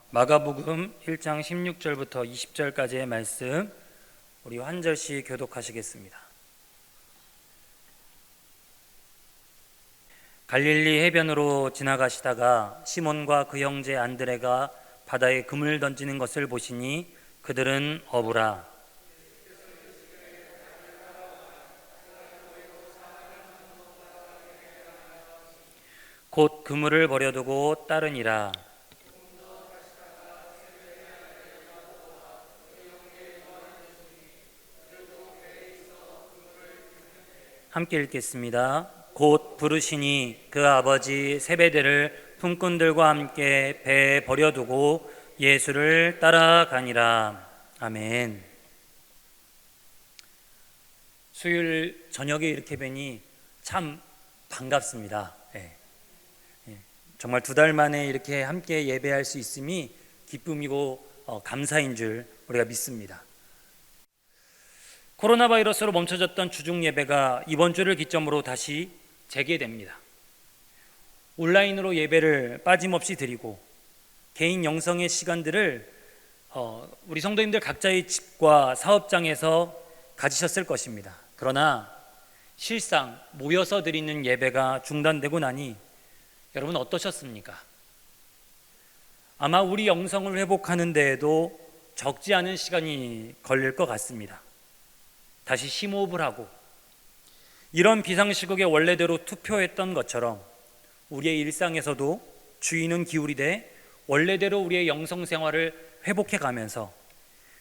마가복음 1장 16절부터 20절까지의 말씀 우리 한 절씩 교독하시겠습니다. 갈릴리 해변으로 지나가시다가 시몬과 그 형제 안드레가 바다에 금을 던지는 것을 보시니 그들은 어부라. 곧 그물을 버려두고 따르니라. 함께 읽겠습니다. 곧 부르시니 그 아버지 세베대를 품꾼들과 함께 배에 버려두고 예수를 따라가니라. 아멘. 수요일 저녁에 이렇게 뵈니 참 반갑습니다. 정말 2달 만에 이렇게 함께 예배할 수 있음이 기쁨이고 감사인 줄 우리가 믿습니다. 코로나 바이러스로 멈춰졌던 주중 예배가 이번 주를 기점으로 다시 재개됩니다. 온라인으로 예배를 빠짐없이 드리고 개인 영성의 시간들을 우리 성도님들 각자의 집과 사업장에서 가지셨을 것입니다. 그러나 실상 모여서 드리는 예배가 중단되고 나니 여러분 어떠셨습니까? 아마 우리 영성을 회복하는 데에도 적지 않은 시간이 걸릴 것 같습니다. 다시 심호흡을 하고 이런 비상시국에 원래대로 투표했던 것처럼 우리의 일상에서도 주의는 기울이되 원래대로 우리의 영성생활을 회복해 가면서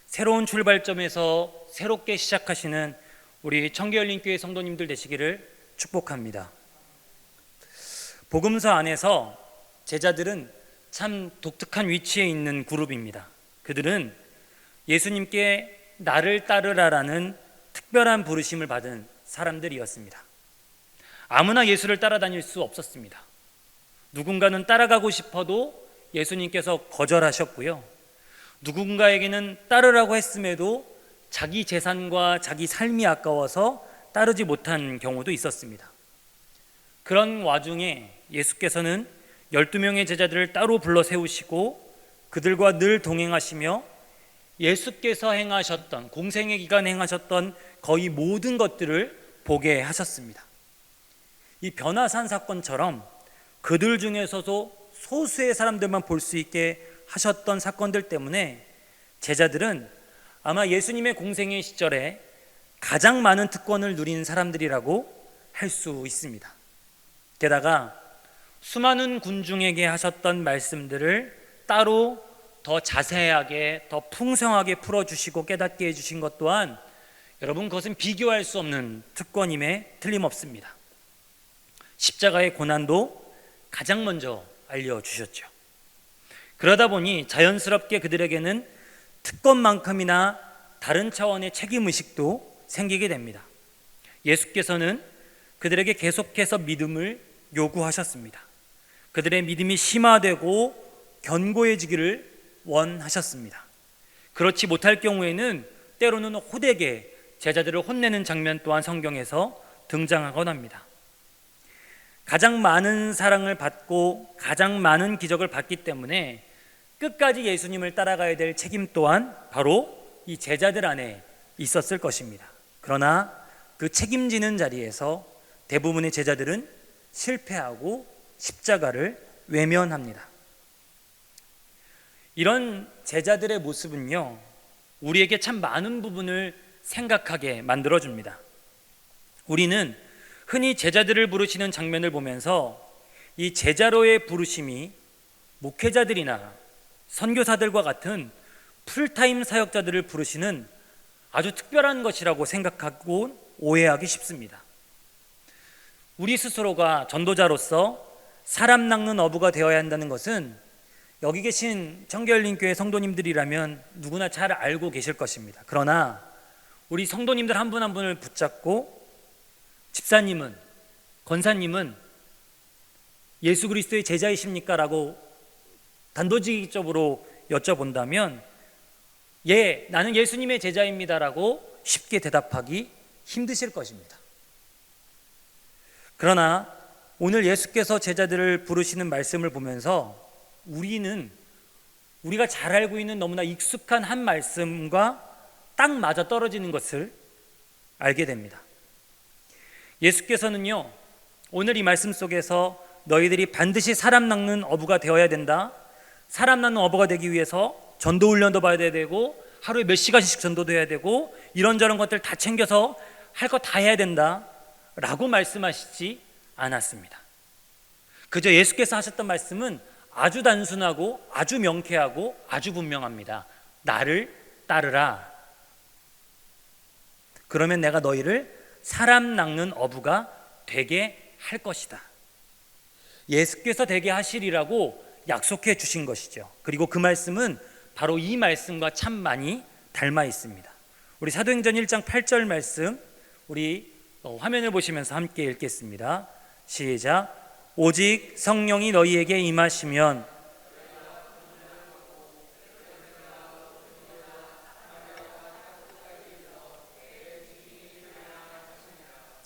새로운 출발점에서 새롭게 시작하시는 우리 청계열린교회 성도님들 되시기를 축복합니다. 복음서 안에서 제자들은 참 독특한 위치에 있는 그룹입니다. 그들은 예수님께 나를 따르라라는 특별한 부르심을 받은 사람들이었습니다. 아무나 예수를 따라다닐 수 없었습니다. 누군가는 따라가고 싶어도 예수님께서 거절하셨고요. 누군가에게는 따르라고 했음에도 자기 재산과 자기 삶이 아까워서 따르지 못한 경우도 있었습니다. 그런 와중에 예수께서는 12명의 제자들을 따로 불러 세우시고 그들과 늘 동행하시며 예수께서 행하셨던 공생의 기간 행하셨던 거의 모든 것들을 보게 하셨습니다. 이 변화산 사건처럼 그들 중에서도 소수의 사람들만 볼 수 있게 하셨던 사건들 때문에 제자들은 아마 예수님의 공생의 시절에 가장 많은 특권을 누린 사람들이라고 할 수 있습니다. 게다가 수많은 군중에게 하셨던 말씀들을 따로 더 자세하게 더 풍성하게 풀어주시고 깨닫게 해주신 것 또한 여러분 그것은 비교할 수 없는 특권임에 틀림없습니다. 십자가의 고난도 가장 먼저 알려주셨죠. 그러다 보니 자연스럽게 그들에게는 특권만큼이나 다른 차원의 책임의식도 생기게 됩니다. 예수께서는 그들에게 계속해서 믿음을 요구하셨습니다. 그들의 믿음이 심화되고 견고해지기를 원하셨습니다. 그렇지 못할 경우에는 때로는 호되게 제자들을 혼내는 장면 또한 성경에서 등장하곤 합니다. 가장 많은 사랑을 받고 가장 많은 기적을 받기 때문에 끝까지 예수님을 따라가야 될 책임 또한 바로 이 제자들 안에 있었을 것입니다. 그러나 그 책임지는 자리에서 대부분의 제자들은 실패하고 십자가를 외면합니다. 이런 제자들의 모습은요, 우리에게 참 많은 부분을 생각하게 만들어줍니다. 우리는 흔히 제자들을 부르시는 장면을 보면서 이 제자로의 부르심이 목회자들이나 선교사들과 같은 풀타임 사역자들을 부르시는 아주 특별한 것이라고 생각하고 오해하기 쉽습니다. 우리 스스로가 전도자로서 사람 낚는 어부가 되어야 한다는 것은 여기 계신 청계열린교회 성도님들이라면 누구나 잘 알고 계실 것입니다. 그러나 우리 성도님들 한 분 한 분을 붙잡고 집사님은, 권사님은 예수 그리스도의 제자이십니까? 라고 단도직입적으로 여쭤본다면 예, 나는 예수님의 제자입니다 라고 쉽게 대답하기 힘드실 것입니다. 그러나 오늘 예수께서 제자들을 부르시는 말씀을 보면서 우리는 우리가 잘 알고 있는 너무나 익숙한 한 말씀과 딱 맞아 떨어지는 것을 알게 됩니다. 예수께서는요, 오늘 이 말씀 속에서 너희들이 반드시 사람 낚는 어부가 되어야 된다, 사람 낚는 어부가 되기 위해서 전도 훈련도 받아야 되고 하루에 몇 시간씩 전도도 해야 되고 이런저런 것들 다 챙겨서 할 거 다 해야 된다 라고 말씀하시지 않았습니다. 그저 예수께서 하셨던 말씀은 아주 단순하고 아주 명쾌하고 아주 분명합니다. 나를 따르라. 그러면 내가 너희를 사람 낚는 어부가 되게 할 것이다. 예수께서 되게 하시리라고 약속해 주신 것이죠. 그리고 그 말씀은 바로 이 말씀과 참 많이 닮아 있습니다. 우리 사도행전 1장 8절 말씀 우리 화면을 보시면서 함께 읽겠습니다. 시작. 오직 성령이 너희에게 임하시면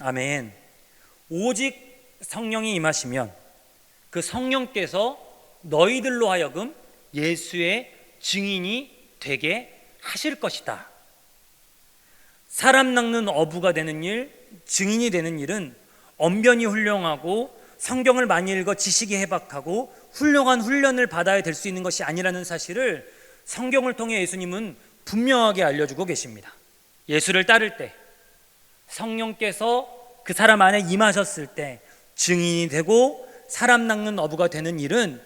아멘. 오직 성령이 임하시면 그 성령께서 너희들로 하여금 예수의 증인이 되게 하실 것이다. 사람 낚는 어부가 되는 일, 증인이 되는 일은 언변이 훌륭하고 성경을 많이 읽어 지식이 해박하고 훌륭한 훈련을 받아야 될 수 있는 것이 아니라는 사실을 성경을 통해 예수님은 분명하게 알려주고 계십니다. 예수를 따를 때 성령께서 그 사람 안에 임하셨을 때 증인이 되고 사람 낚는 어부가 되는 일은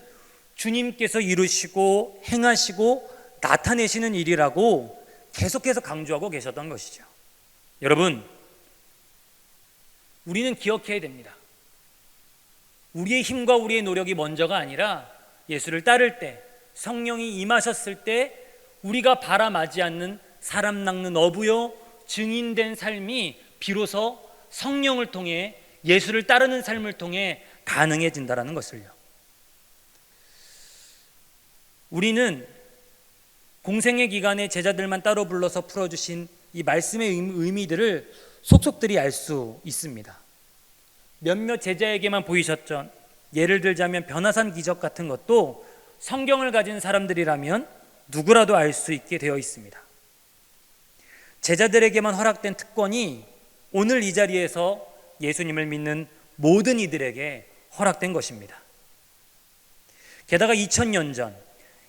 주님께서 이루시고 행하시고 나타내시는 일이라고 계속해서 강조하고 계셨던 것이죠. 여러분, 우리는 기억해야 됩니다. 우리의 힘과 우리의 노력이 먼저가 아니라 예수를 따를 때 성령이 임하셨을 때 우리가 바라맞지 않는 사람 낚는 어부요 증인된 삶이 비로소 성령을 통해 예수를 따르는 삶을 통해 가능해진다는 것을요. 우리는 공생의 기간에 제자들만 따로 불러서 풀어주신 이 말씀의 의미들을 속속들이 알 수 있습니다. 몇몇 제자에게만 보이셨던, 예를 들자면 변화산 기적 같은 것도 성경을 가진 사람들이라면 누구라도 알 수 있게 되어 있습니다. 제자들에게만 허락된 특권이 오늘 이 자리에서 예수님을 믿는 모든 이들에게 허락된 것입니다. 게다가 2000년 전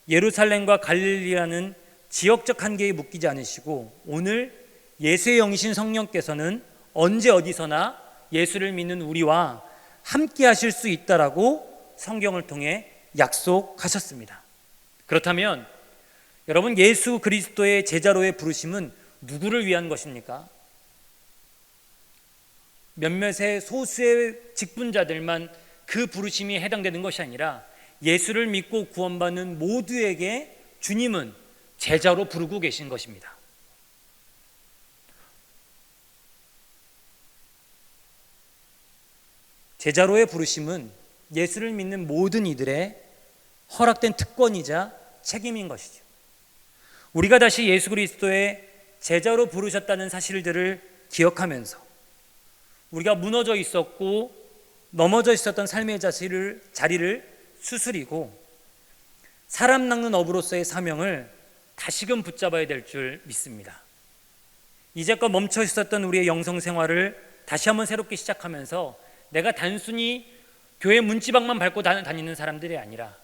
예루살렘과 갈릴리라는 지역적 한계에 묶이지 않으시고 오늘 예수의 영이신 성령께서는 언제 어디서나 예수를 믿는 우리와 함께 하실 수 있다라고 성경을 통해 약속하셨습니다. 그렇다면 여러분, 예수 그리스도의 제자로의 부르심은 누구를 위한 것입니까? 몇몇의 소수의 직분자들만 그 부르심이 해당되는 것이 아니라 예수를 믿고 구원받는 모두에게 주님은 제자로 부르고 계신 것입니다. 제자로의 부르심은 예수를 믿는 모든 이들의 허락된 특권이자 책임인 것이죠. 우리가 다시 예수 그리스도의 제자로 부르셨다는 사실들을 기억하면서 우리가 무너져 있었고 넘어져 있었던 삶의 자리를 수스리고 사람 낚는 어부로서의 사명을 다시금 붙잡아야 될 줄 믿습니다. 이제껏 멈춰 있었던 우리의 영성 생활을 다시 한번 새롭게 시작하면서 내가 단순히 교회 문지방만 밟고 다니는 사람들이 아니라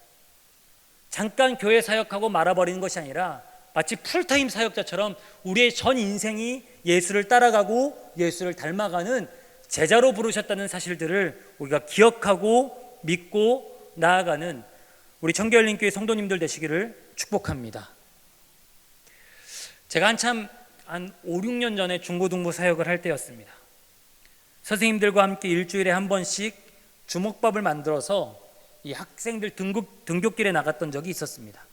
잠깐 교회 사역하고 말아버리는 것이 아니라 마치 풀타임 사역자처럼 우리의 전 인생이 예수를 따라가고 예수를 닮아가는 제자로 부르셨다는 사실들을 우리가 기억하고 믿고 나아가는 우리 청계열린교회 성도님들 되시기를 축복합니다. 제가 한참 한 5, 6년 전에 중고등부 사역을 할 때였습니다. 선생님들과 함께 일주일에 한 번씩 주먹밥을 만들어서 이 학생들 등굣길에 나갔던 적이 있었습니다.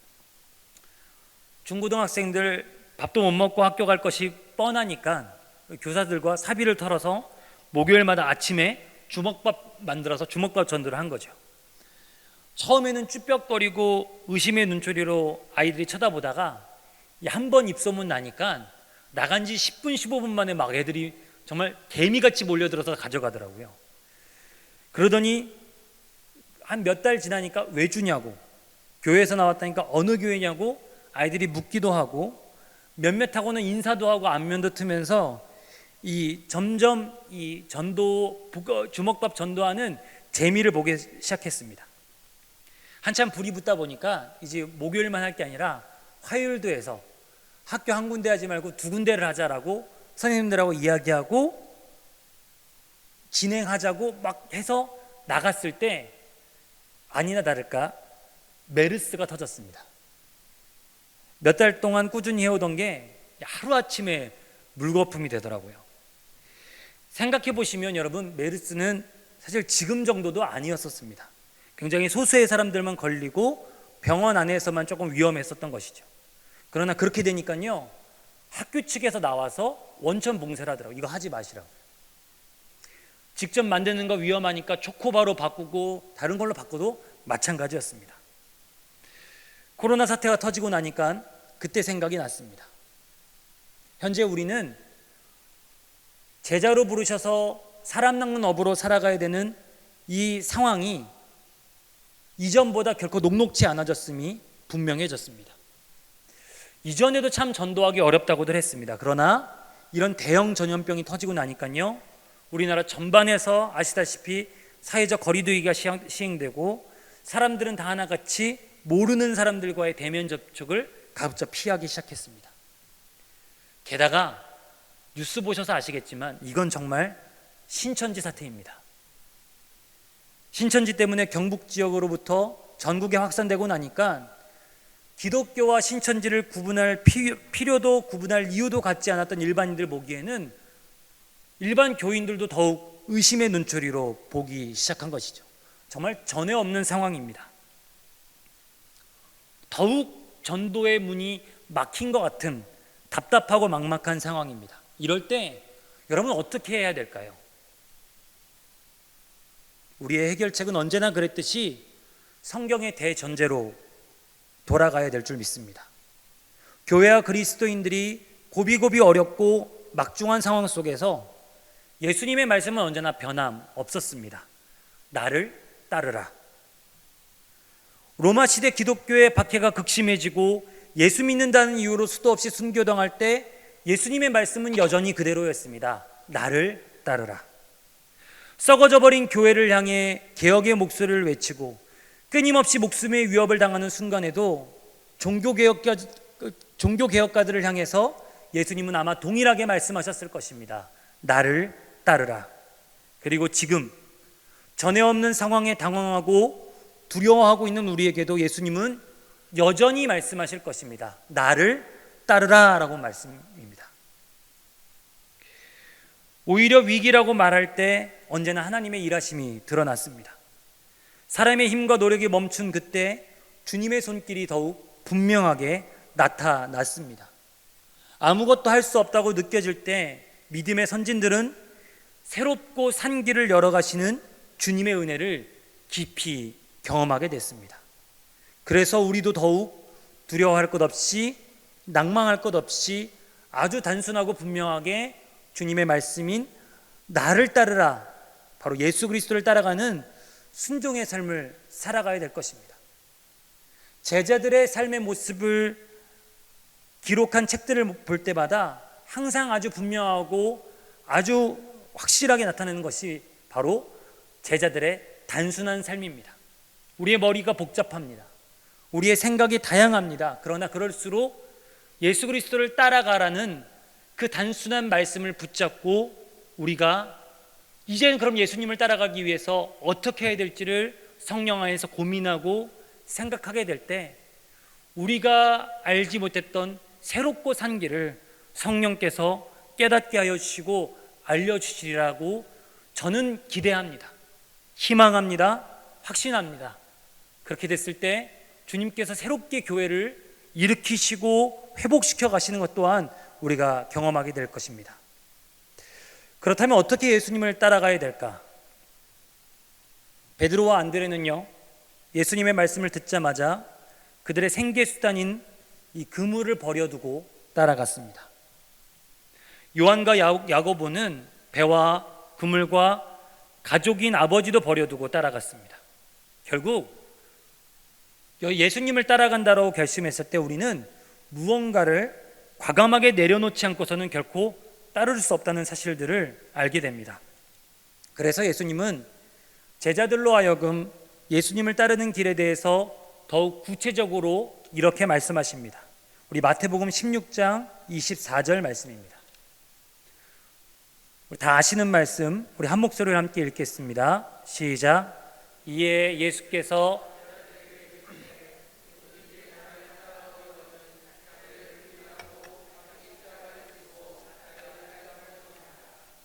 중고등학생들 밥도 못 먹고 학교 갈 것이 뻔하니까 교사들과 사비를 털어서 목요일마다 아침에 주먹밥 만들어서 주먹밥 전도를 한 거죠. 처음에는 쭈뼛거리고 의심의 눈초리로 아이들이 쳐다보다가 한 번 입소문 나니까 나간 지 10분 15분 만에 막 애들이 정말 개미같이 몰려들어서 가져가더라고요. 그러더니 한 몇 달 지나니까 왜 주냐고 교회에서 나왔다니까 어느 교회냐고 아이들이 묻기도 하고 몇몇하고는 인사도 하고 안면도 트면서 점점 이 주먹밥 전도하는 재미를 보기 시작했습니다. 한참 불이 붙다 보니까 이제 목요일만 할 게 아니라 화요일도 해서 학교 한 군데 하지 말고 두 군데를 하자라고 선생님들하고 이야기하고 진행하자고 막 해서 나갔을 때 아니나 다를까 메르스가 터졌습니다. 몇 달 동안 꾸준히 해오던 게 하루아침에 물거품이 되더라고요. 생각해 보시면 여러분, 메르스는 사실 지금 정도도 아니었었습니다. 굉장히 소수의 사람들만 걸리고 병원 안에서만 조금 위험했었던 것이죠. 그러나 그렇게 되니까요, 학교 측에서 나와서 원천 봉쇄를 하더라고요. 이거 하지 마시라고. 직접 만드는 거 위험하니까 초코바로 바꾸고 다른 걸로 바꿔도 마찬가지였습니다. 코로나 사태가 터지고 나니까 그때 생각이 났습니다. 현재 우리는 제자로 부르셔서 사람 낚는 업으로 살아가야 되는 이 상황이 이전보다 결코 녹록지 않아졌음이 분명해졌습니다. 이전에도 참 전도하기 어렵다고들 했습니다. 그러나 이런 대형 전염병이 터지고 나니까요, 우리나라 전반에서 아시다시피 사회적 거리두기가 시행되고 사람들은 다 하나같이 모르는 사람들과의 대면 접촉을 가급적 피하기 시작했습니다. 게다가 뉴스 보셔서 아시겠지만 이건 정말 신천지 사태입니다. 신천지 때문에 경북 지역으로부터 전국에 확산되고 나니까 기독교와 신천지를 구분할 필요도 구분할 이유도 갖지 않았던 일반인들 보기에는 일반 교인들도 더욱 의심의 눈초리로 보기 시작한 것이죠. 정말 전에 없는 상황입니다. 더욱 전도의 문이 막힌 것 같은 답답하고 막막한 상황입니다. 이럴 때 여러분 어떻게 해야 될까요? 우리의 해결책은 언제나 그랬듯이 성경의 대전제로 돌아가야 될 줄 믿습니다. 교회와 그리스도인들이 고비고비 어렵고 막중한 상황 속에서 예수님의 말씀은 언제나 변함 없었습니다. 나를 따르라. 로마 시대 기독교의 박해가 극심해지고 예수 믿는다는 이유로 수도 없이 순교당할 때 예수님의 말씀은 여전히 그대로였습니다. 나를 따르라. 썩어져 버린 교회를 향해 개혁의 목소리를 외치고 끊임없이 목숨의 위협을 당하는 순간에도 종교개혁가들을 향해서 예수님은 아마 동일하게 말씀하셨을 것입니다. 나를 따르라. 그리고 지금 전에 없는 상황에 당황하고 두려워하고 있는 우리에게도 예수님은 여전히 말씀하실 것입니다. 나를 따르라 라고 말씀입니다. 오히려 위기라고 말할 때 언제나 하나님의 일하심이 드러났습니다. 사람의 힘과 노력이 멈춘 그때 주님의 손길이 더욱 분명하게 나타났습니다. 아무것도 할 수 없다고 느껴질 때 믿음의 선진들은 새롭고 산 길을 열어가시는 주님의 은혜를 깊이 경험하게 됐습니다. 그래서 우리도 더욱 두려워할 것 없이 낭망할 것 없이 아주 단순하고 분명하게 주님의 말씀인 나를 따르라, 바로 예수 그리스도를 따라가는 순종의 삶을 살아가야 될 것입니다. 제자들의 삶의 모습을 기록한 책들을 볼 때마다 항상 아주 분명하고 아주 확실하게 나타나는 것이 바로 제자들의 단순한 삶입니다. 우리의 머리가 복잡합니다. 우리의 생각이 다양합니다. 그러나 그럴수록 예수 그리스도를 따라가라는 그 단순한 말씀을 붙잡고 우리가 이제는 그럼 예수님을 따라가기 위해서 어떻게 해야 될지를 성령 안에서 고민하고 생각하게 될 때 우리가 알지 못했던 새롭고 산 길을 성령께서 깨닫게 하여 주시고 알려주시리라고 저는 기대합니다. 희망합니다. 확신합니다. 그렇게 됐을 때 주님께서 새롭게 교회를 일으키시고 회복시켜 가시는 것 또한 우리가 경험하게 될 것입니다. 그렇다면 어떻게 예수님을 따라가야 될까? 베드로와 안드레는요, 예수님의 말씀을 듣자마자 그들의 생계수단인 이 그물을 버려두고 따라갔습니다. 요한과 야고보는 배와 그물과 가족인 아버지도 버려두고 따라갔습니다. 결국 예수님을 따라간다고 결심했을 때 우리는 무언가를 과감하게 내려놓지 않고서는 결코 따를 수 없다는 사실들을 알게 됩니다. 그래서 예수님은 제자들로 하여금 예수님을 따르는 길에 대해서 더욱 구체적으로 이렇게 말씀하십니다. 우리 마태복음 16장 24절 말씀입니다. 우리 다 아시는 말씀, 우리 한 목소리로 함께 읽겠습니다. 시작. 이에 예수께서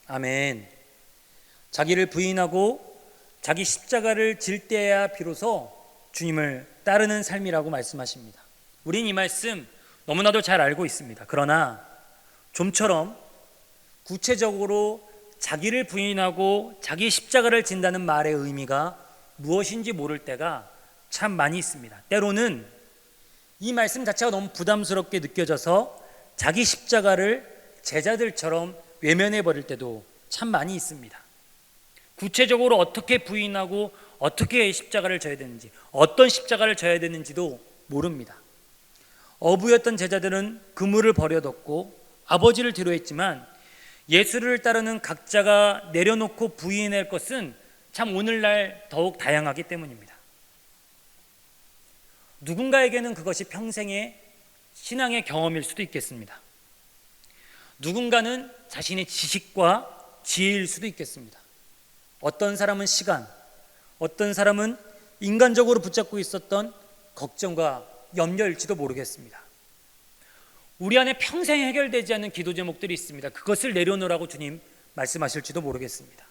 아멘. 자기를 부인하고 자기 십자가를 질 때야 비로소 주님을 따르는 삶이라고 말씀하십니다. 우린 이 말씀 너무나도 잘 알고 있습니다. 그러나 좀처럼 구체적으로 자기를 부인하고 자기 십자가를 진다는 말의 의미가 무엇인지 모를 때가 참 많이 있습니다. 때로는 이 말씀 자체가 너무 부담스럽게 느껴져서 자기 십자가를 제자들처럼 외면해 버릴 때도 참 많이 있습니다. 구체적으로 어떻게 부인하고 어떻게 십자가를 져야 되는지, 어떤 십자가를 져야 되는지도 모릅니다. 어부였던 제자들은 그물을 버려뒀고 아버지를 뒤로했지만 예수를 따르는 각자가 내려놓고 부인할 것은 참 오늘날 더욱 다양하기 때문입니다. 누군가에게는 그것이 평생의 신앙의 경험일 수도 있겠습니다. 누군가는 자신의 지식과 지혜일 수도 있겠습니다. 어떤 사람은 시간, 어떤 사람은 인간적으로 붙잡고 있었던 걱정과 염려일지도 모르겠습니다. 우리 안에 평생 해결되지 않는 기도 제목들이 있습니다. 그것을 내려놓으라고 주님 말씀하실지도 모르겠습니다.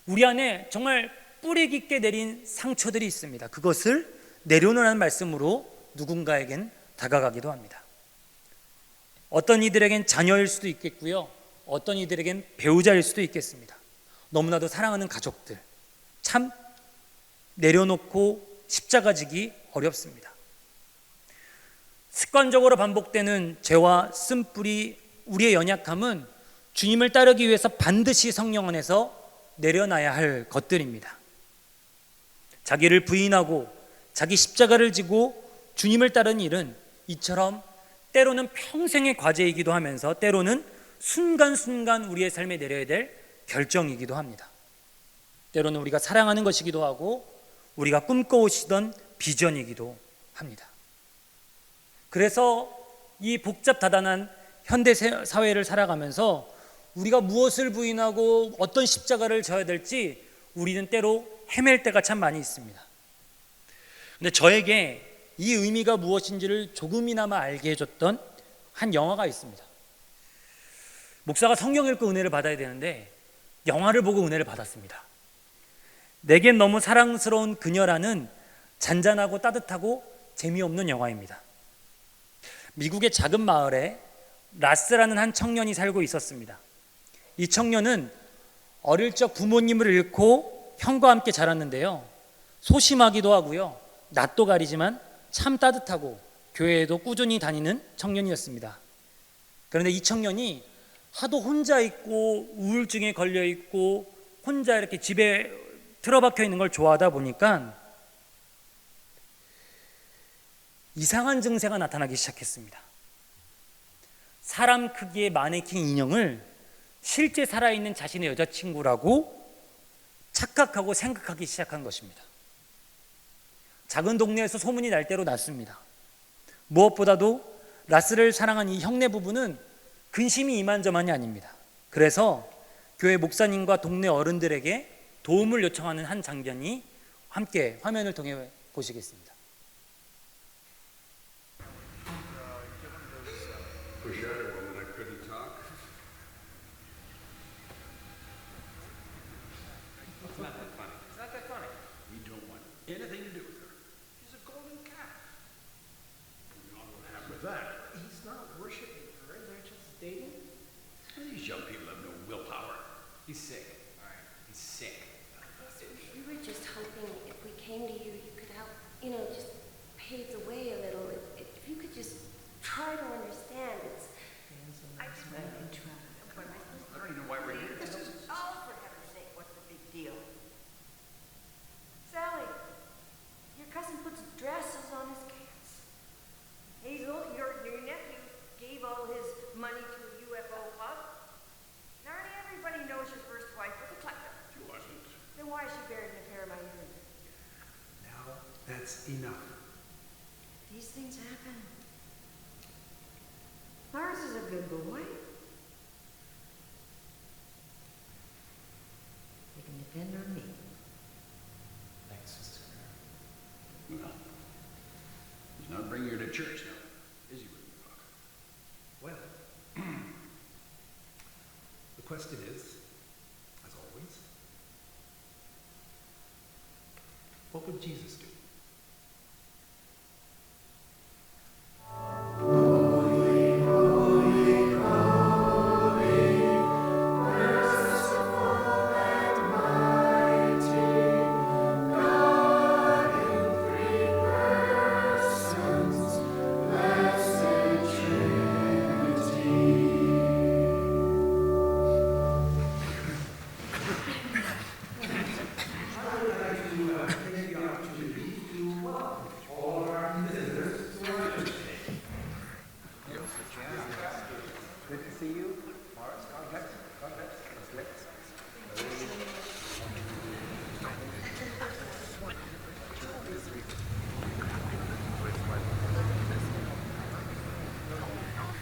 우리 안에 정말 뿌리 깊게 내린 상처들이 있습니다. 그것을 내려놓으라는 말씀으로 누군가에겐 다가가기도 합니다. 어떤 이들에겐 자녀일 수도 있겠고요, 어떤 이들에겐 배우자일 수도 있겠습니다. 너무나도 사랑하는 가족들, 참 내려놓고 십자가 지기 어렵습니다. 습관적으로 반복되는 죄와 쓴뿌리, 우리의 연약함은 주님을 따르기 위해서 반드시 성령 안에서 내려놔야 할 것들입니다. 자기를 부인하고 자기 십자가를 지고 주님을 따르는 일은 이처럼 때로는 평생의 과제이기도 하면서 때로는 순간순간 우리의 삶에 내려야 될 결정이기도 합니다. 때로는 우리가 사랑하는 것이기도 하고 우리가 꿈꿔오시던 비전이기도 합니다. 그래서 이 복잡다단한 현대 사회를 살아가면서 우리가 무엇을 부인하고 어떤 십자가를 져야 될지 우리는 때로 헤맬 때가 참 많이 있습니다. 근데 저에게 이 의미가 무엇인지를 조금이나마 알게 해줬던 한 영화가 있습니다. 목사가 성경 읽고 은혜를 받아야 되는데 영화를 보고 은혜를 받았습니다. 내겐 너무 사랑스러운 그녀라는 잔잔하고 따뜻하고 재미없는 영화입니다. 미국의 작은 마을에 라스라는 한 청년이 살고 있었습니다. 이 청년은 어릴 적 부모님을 잃고 형과 함께 자랐는데요, 소심하기도 하고요, 낯도 가리지만 참 따뜻하고 교회에도 꾸준히 다니는 청년이었습니다. 그런데 이 청년이 하도 혼자 있고 우울증에 걸려 있고 혼자 이렇게 집에 틀어박혀 있는 걸 좋아하다 보니까 이상한 증세가 나타나기 시작했습니다. 사람 크기의 마네킹 인형을 실제 살아있는 자신의 여자친구라고 착각하고 생각하기 시작한 것입니다. 작은 동네에서 소문이 날 대로 났습니다. 무엇보다도 라스를 사랑한 이 형네 부부는 근심이 이만저만이 아닙니다. 그래서 교회 목사님과 동네 어른들에게 도움을 요청하는 한 장면이 함께 화면을 통해 보시겠습니다. He's sick. All right, he's sick. We were just hoping if we came to you, you could help, just pave the way a little. If you could just try to understand. I don't even know why we're here. Oh, for heaven's sake, what's the big deal? Sally, your cousin puts dresses That's enough. These things happen. Lars is a good boy. You can depend on me. Thanks, Sister. Well, he's not bringing her to church now, is he, Brother Buck? Well, the question is, as always, what would Jesus do?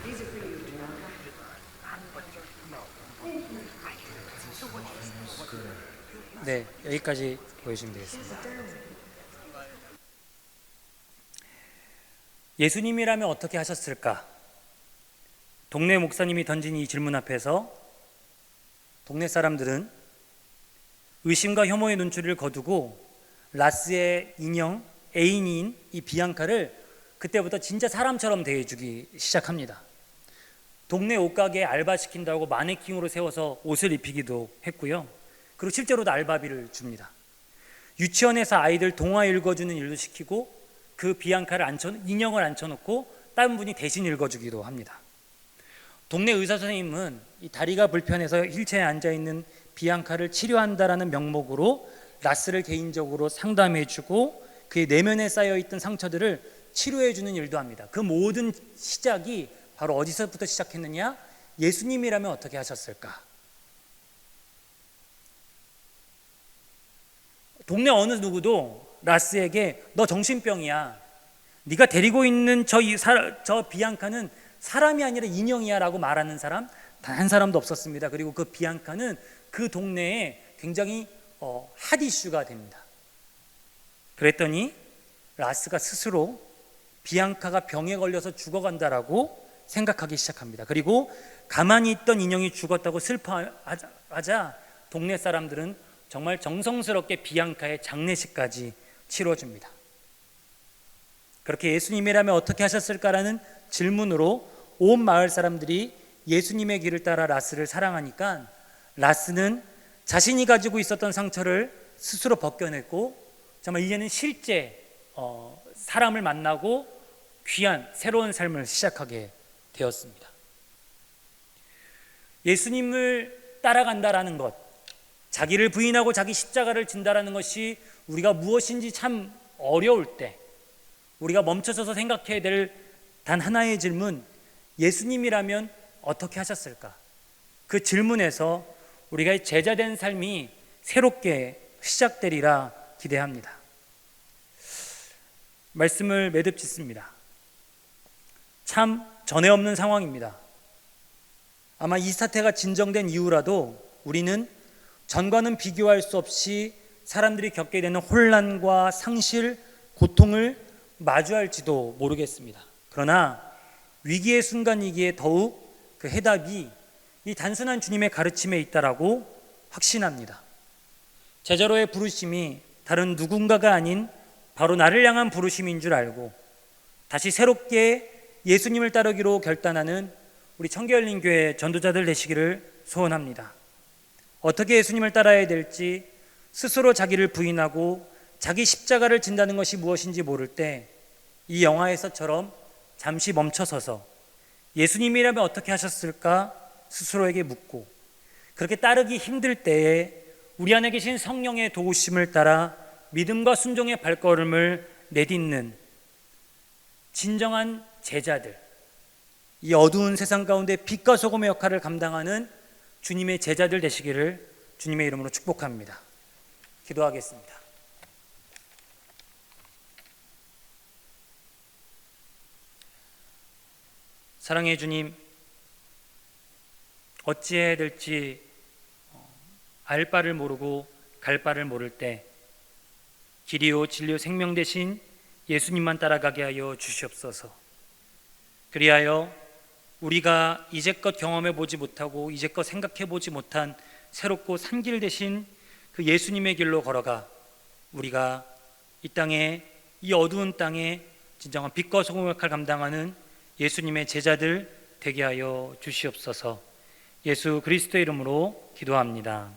These are for you, John. 네, 여기까지 보여주시면 되겠습니다. 예수님이라면 어떻게 하셨을까? 동네 목사님이 던진 이 질문 앞에서 동네 사람들은 의심과 혐오의 눈초리를 거두고 라스의 인형, 애인인 이 비앙카를 그때부터 진짜 사람처럼 대해주기 시작합니다. 동네 옷가게에 알바시킨다고 마네킹으로 세워서 옷을 입히기도 했고요. 그리고 실제로도 알바비를 줍니다. 유치원에서 아이들 동화 읽어주는 일도 시키고 그 비앙카를 인형을 앉혀놓고 다른 분이 대신 읽어주기도 합니다. 동네 의사 선생님은 이 다리가 불편해서 휠체어에 앉아있는 비앙카를 치료한다라는 명목으로 라스를 개인적으로 상담해주고 그의 내면에 쌓여있던 상처들을 치료해주는 일도 합니다. 그 모든 시작이 바로 어디서부터 시작했느냐? 예수님이라면 어떻게 하셨을까? 동네 어느 누구도 라스에게 너 정신병이야, 네가 데리고 있는 저 비앙카는 사람이 아니라 인형이야 라고 말하는 사람 단 한 사람도 없었습니다. 그리고 그 비앙카는 그 동네에 굉장히 핫 이슈가 됩니다. 그랬더니 라스가 스스로 비앙카가 병에 걸려서 죽어간다라고 생각하기 시작합니다. 그리고 가만히 있던 인형이 죽었다고 슬퍼하자 동네 사람들은 정말 정성스럽게 비앙카의 장례식까지 치러줍니다. 그렇게 예수님이라면 어떻게 하셨을까라는 질문으로 온 마을 사람들이 예수님의 길을 따라 라스를 사랑하니까 라스는 자신이 가지고 있었던 상처를 스스로 벗겨냈고 정말 이제는 실제 사람을 만나고 귀한 새로운 삶을 시작하게 되었습니다. 예수님을 따라간다라는 것, 자기를 부인하고 자기 십자가를 진다라는 것이 우리가 무엇인지 참 어려울 때 우리가 멈춰서서 생각해야 될 단 하나의 질문, 예수님이라면 어떻게 하셨을까? 그 질문에서 우리가 제자된 삶이 새롭게 시작되리라 기대합니다. 말씀을 매듭 짓습니다. 참 전에 없는 상황입니다. 아마 이 사태가 진정된 이후라도 우리는 전과는 비교할 수 없이 사람들이 겪게 되는 혼란과 상실, 고통을 마주할지도 모르겠습니다. 그러나 위기의 순간이기에 더욱 그 해답이 이 단순한 주님의 가르침에 있다라고 확신합니다. 제자로의 부르심이 다른 누군가가 아닌 바로 나를 향한 부르심인 줄 알고 다시 새롭게 예수님을 따르기로 결단하는 우리 청계열린교회 전도자들 되시기를 소원합니다. 어떻게 예수님을 따라야 될지, 스스로 자기를 부인하고 자기 십자가를 진다는 것이 무엇인지 모를 때 이 영화에서처럼 잠시 멈춰서서 예수님이라면 어떻게 하셨을까 스스로에게 묻고, 그렇게 따르기 힘들 때에 우리 안에 계신 성령의 도우심을 따라 믿음과 순종의 발걸음을 내딛는 진정한 제자들, 이 어두운 세상 가운데 빛과 소금의 역할을 감당하는 주님의 제자들 되시기를 주님의 이름으로 축복합니다. 기도하겠습니다. 사랑해 주님, 어찌해야 될지 알 바를 모르고 갈 바를 모를 때 길이요 진리요 생명 되신 예수님만 따라가게 하여 주시옵소서. 그리하여 우리가 이제껏 경험해 보지 못하고 이제껏 생각해 보지 못한 새롭고 산 길 되신 그 예수님의 길로 걸어가 우리가 이 땅에, 이 어두운 땅에 진정한 빛과 소금의 역할을 감당하는 예수님의 제자들 되게 하여 주시옵소서. 예수 그리스도의 이름으로 기도합니다.